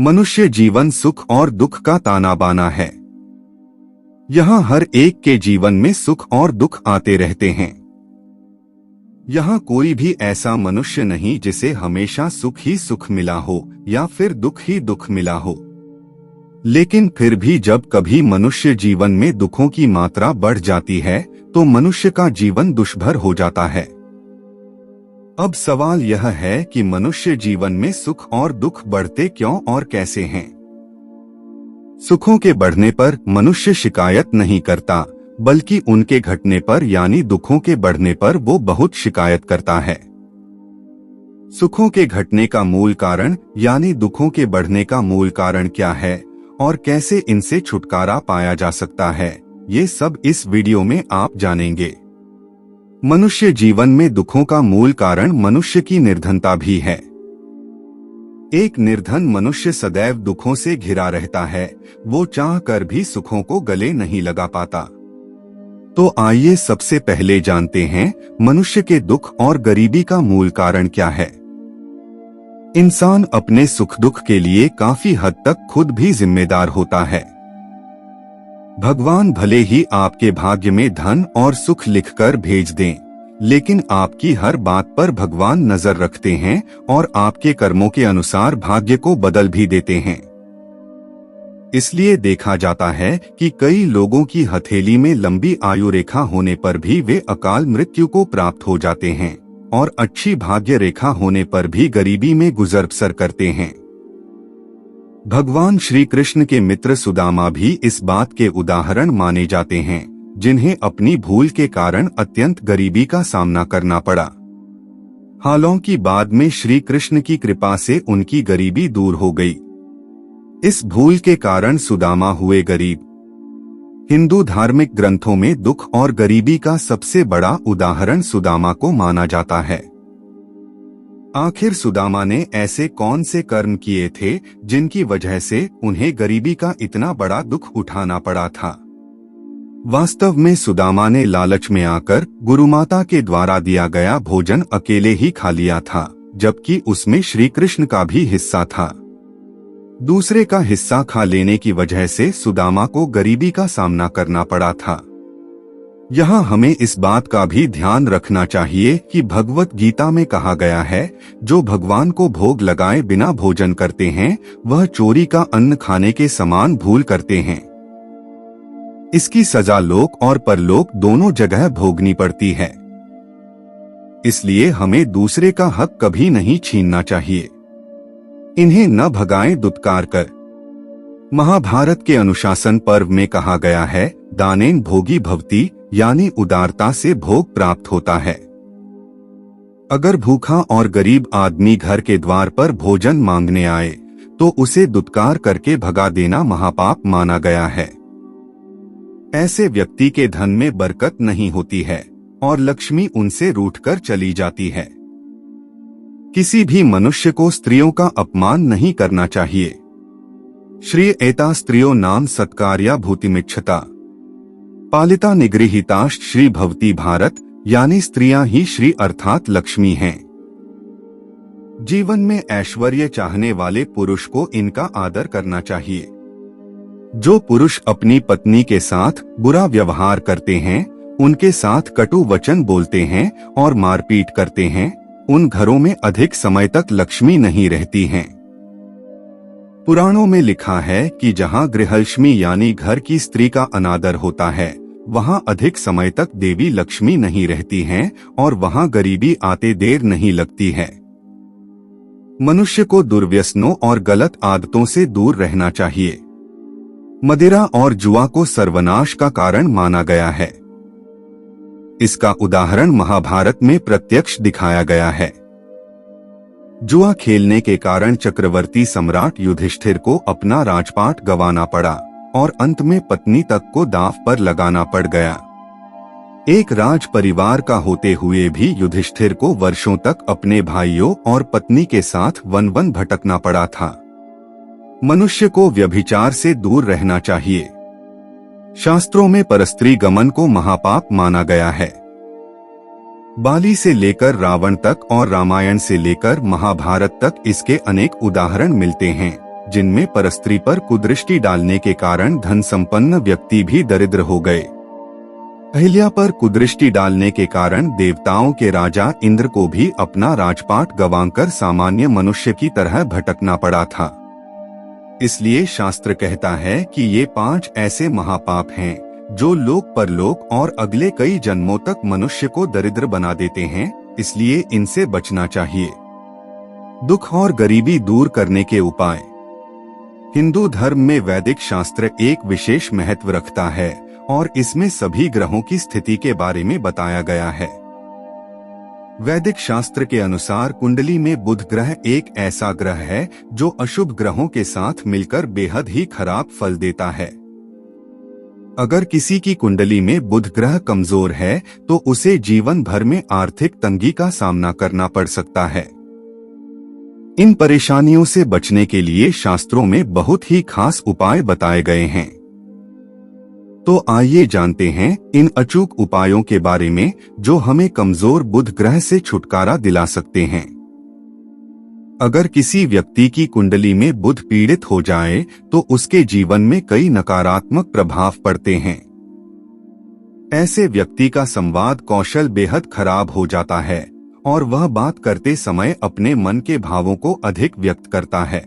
मनुष्य जीवन सुख और दुख का ताना बाना है। यहाँ हर एक के जीवन में सुख और दुख आते रहते हैं। यहाँ कोई भी ऐसा मनुष्य नहीं जिसे हमेशा सुख ही सुख मिला हो या फिर दुख ही दुख मिला हो। लेकिन फिर भी जब कभी मनुष्य जीवन में दुखों की मात्रा बढ़ जाती है तो मनुष्य का जीवन दुष्भर हो जाता है। अब सवाल यह है कि मनुष्य जीवन में सुख और दुख बढ़ते क्यों और कैसे हैं? सुखों के बढ़ने पर मनुष्य शिकायत नहीं करता, बल्कि उनके घटने पर यानी दुखों के बढ़ने पर वो बहुत शिकायत करता है। सुखों के घटने का मूल कारण यानी दुखों के बढ़ने का मूल कारण क्या है और कैसे इनसे छुटकारा पाया जा सकता है, ये सब इस वीडियो में आप जानेंगे। मनुष्य जीवन में दुखों का मूल कारण मनुष्य की निर्धनता भी है। एक निर्धन मनुष्य सदैव दुखों से घिरा रहता है, वो चाह कर भी सुखों को गले नहीं लगा पाता। तो आइए सबसे पहले जानते हैं मनुष्य के दुख और गरीबी का मूल कारण क्या है। इंसान अपने सुख दुख के लिए काफी हद तक खुद भी जिम्मेदार होता है। भगवान भले ही आपके भाग्य में धन और सुख लिखकर भेज दें, लेकिन आपकी हर बात पर भगवान नजर रखते हैं और आपके कर्मों के अनुसार भाग्य को बदल भी देते हैं। इसलिए देखा जाता है कि कई लोगों की हथेली में लंबी आयु रेखा होने पर भी वे अकाल मृत्यु को प्राप्त हो जाते हैं और अच्छी भाग्य रेखा होने पर भी गरीबी में गुजर बसर करते हैं। भगवान श्री कृष्ण के मित्र सुदामा भी इस बात के उदाहरण माने जाते हैं, जिन्हें अपनी भूल के कारण अत्यंत गरीबी का सामना करना पड़ा। हालांकि बाद में श्री कृष्ण की कृपा से उनकी गरीबी दूर हो गई। इस भूल के कारण सुदामा हुए गरीब। हिंदू धार्मिक ग्रंथों में दुख और गरीबी का सबसे बड़ा उदाहरण सुदामा को माना जाता है। आखिर सुदामा ने ऐसे कौन से कर्म किए थे जिनकी वजह से उन्हें गरीबी का इतना बड़ा दुख उठाना पड़ा था? वास्तव में सुदामा ने लालच में आकर गुरुमाता के द्वारा दिया गया भोजन अकेले ही खा लिया था, जबकि उसमें श्री कृष्ण का भी हिस्सा था। दूसरे का हिस्सा खा लेने की वजह से सुदामा को गरीबी का सामना करना पड़ा था। यहाँ हमें इस बात का भी ध्यान रखना चाहिए कि भगवत गीता में कहा गया है, जो भगवान को भोग लगाए बिना भोजन करते हैं वह चोरी का अन्न खाने के समान भूल करते हैं। इसकी सजा लोक और परलोक दोनों जगह भोगनी पड़ती है। इसलिए हमें दूसरे का हक कभी नहीं छीनना चाहिए। इन्हें न भगाएं दुत्कार कर। महाभारत के अनुशासन पर्व में कहा गया है, दानेन भोगी भवति, यानी उदारता से भोग प्राप्त होता है। अगर भूखा और गरीब आदमी घर के द्वार पर भोजन मांगने आए तो उसे दुत्कार करके भगा देना महापाप माना गया है। ऐसे व्यक्ति के धन में बरकत नहीं होती है और लक्ष्मी उनसे रूठकर चली जाती है। किसी भी मनुष्य को स्त्रियों का अपमान नहीं करना चाहिए। श्री एता स्त्रियो नाम सत्कार्या भूतिमिच्छता पालिता निगृहीताश्च श्री भवती भारत, यानी स्त्रियां ही श्री अर्थात लक्ष्मी हैं। जीवन में ऐश्वर्य चाहने वाले पुरुष को इनका आदर करना चाहिए। जो पुरुष अपनी पत्नी के साथ बुरा व्यवहार करते हैं, उनके साथ कटु वचन बोलते हैं और मारपीट करते हैं, उन घरों में अधिक समय तक लक्ष्मी नहीं रहती हैं। पुराणों में लिखा है कि जहाँ गृहलक्ष्मी यानी घर की स्त्री का अनादर होता है, वहाँ अधिक समय तक देवी लक्ष्मी नहीं रहती हैं और वहाँ गरीबी आते देर नहीं लगती है। मनुष्य को दुर्व्यसनों और गलत आदतों से दूर रहना चाहिए। मदिरा और जुआ को सर्वनाश का कारण माना गया है। इसका उदाहरण महाभारत में प्रत्यक्ष दिखाया गया है। जुआ खेलने के कारण चक्रवर्ती सम्राट युधिष्ठिर को अपना राजपाट गंवाना पड़ा और अंत में पत्नी तक को दांव पर लगाना पड़ गया। एक राज परिवार का होते हुए भी युधिष्ठिर को वर्षों तक अपने भाइयों और पत्नी के साथ वन वन भटकना पड़ा था। मनुष्य को व्यभिचार से दूर रहना चाहिए। शास्त्रों में परस्त्री गमन को महापाप माना गया है। बाली से लेकर रावण तक और रामायण से लेकर महाभारत तक इसके अनेक उदाहरण मिलते हैं, जिनमें परस्त्री पर कुदृष्टि डालने के कारण धन संपन्न व्यक्ति भी दरिद्र हो गए। अहिल्या पर कुदृष्टि डालने के कारण देवताओं के राजा इंद्र को भी अपना राजपाट गंवाकर सामान्य मनुष्य की तरह भटकना पड़ा था। इसलिए शास्त्र कहता है कि ये 5 ऐसे महापाप हैं जो लोक परलोक और अगले कई जन्मों तक मनुष्य को दरिद्र बना देते हैं, इसलिए इनसे बचना चाहिए। दुख और गरीबी दूर करने के उपाय। हिंदू धर्म में वैदिक शास्त्र एक विशेष महत्व रखता है और इसमें सभी ग्रहों की स्थिति के बारे में बताया गया है। वैदिक शास्त्र के अनुसार कुंडली में बुध ग्रह एक ऐसा ग्रह है जो अशुभ ग्रहों के साथ मिलकर बेहद ही खराब फल देता है। अगर किसी की कुंडली में बुध ग्रह कमजोर है तो उसे जीवन भर में आर्थिक तंगी का सामना करना पड़ सकता है। इन परेशानियों से बचने के लिए शास्त्रों में बहुत ही खास उपाय बताए गए हैं। तो आइए जानते हैं इन अचूक उपायों के बारे में जो हमें कमजोर बुध ग्रह से छुटकारा दिला सकते हैं। अगर किसी व्यक्ति की कुंडली में बुध पीड़ित हो जाए तो उसके जीवन में कई नकारात्मक प्रभाव पड़ते हैं। ऐसे व्यक्ति का संवाद कौशल बेहद खराब हो जाता है और वह बात करते समय अपने मन के भावों को अधिक व्यक्त करता है।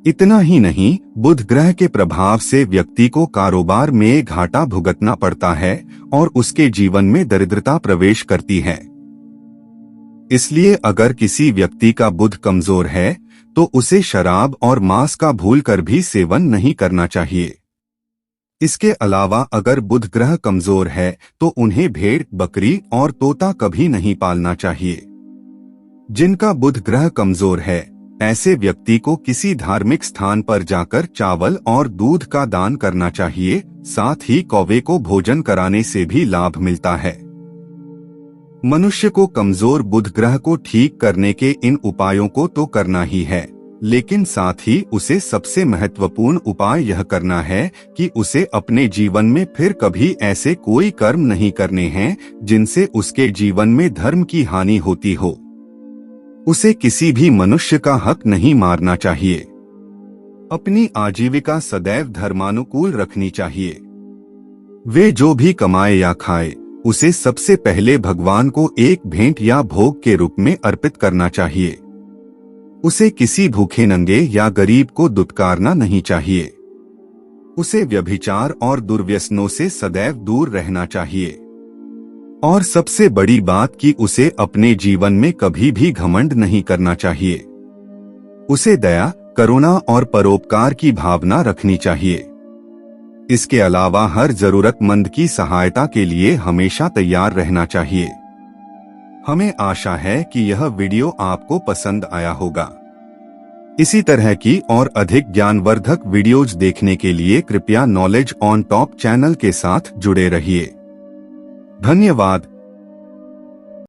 इतना ही नहीं, बुध ग्रह के प्रभाव से व्यक्ति को कारोबार में घाटा भुगतना पड़ता है और उसके जीवन में दरिद्रता प्रवेश करती है। इसलिए अगर किसी व्यक्ति का बुध कमजोर है तो उसे शराब और मांस का भूलकर भी सेवन नहीं करना चाहिए। इसके अलावा अगर बुध ग्रह कमजोर है तो उन्हें भेड़, बकरी और तोता कभी नहीं पालना चाहिए। जिनका बुध ग्रह कमजोर है ऐसे व्यक्ति को किसी धार्मिक स्थान पर जाकर चावल और दूध का दान करना चाहिए। साथ ही कौवे को भोजन कराने से भी लाभ मिलता है। मनुष्य को कमजोर बुध ग्रह को ठीक करने के इन उपायों को तो करना ही है, लेकिन साथ ही उसे सबसे महत्वपूर्ण उपाय यह करना है कि उसे अपने जीवन में फिर कभी ऐसे कोई कर्म नहीं करने हैं जिनसे उसके जीवन में धर्म की हानि होती हो। उसे किसी भी मनुष्य का हक नहीं मारना चाहिए। अपनी आजीविका सदैव धर्मानुकूल रखनी चाहिए। वे जो भी कमाए या खाए उसे सबसे पहले भगवान को एक भेंट या भोग के रूप में अर्पित करना चाहिए। उसे किसी भूखे नंगे या गरीब को दुत्कारना नहीं चाहिए। उसे व्यभिचार और दुर्व्यसनों से सदैव दूर रहना चाहिए। और सबसे बड़ी बात कि उसे अपने जीवन में कभी भी घमंड नहीं करना चाहिए। उसे दया, करुणा और परोपकार की भावना रखनी चाहिए। इसके अलावा हर जरूरतमंद की सहायता के लिए हमेशा तैयार रहना चाहिए। हमें आशा है कि यह वीडियो आपको पसंद आया होगा। इसी तरह की और अधिक ज्ञानवर्धक वीडियोज देखने के लिए कृपया नॉलेज ऑन टॉप चैनल के साथ जुड़े रहिए। धन्यवाद।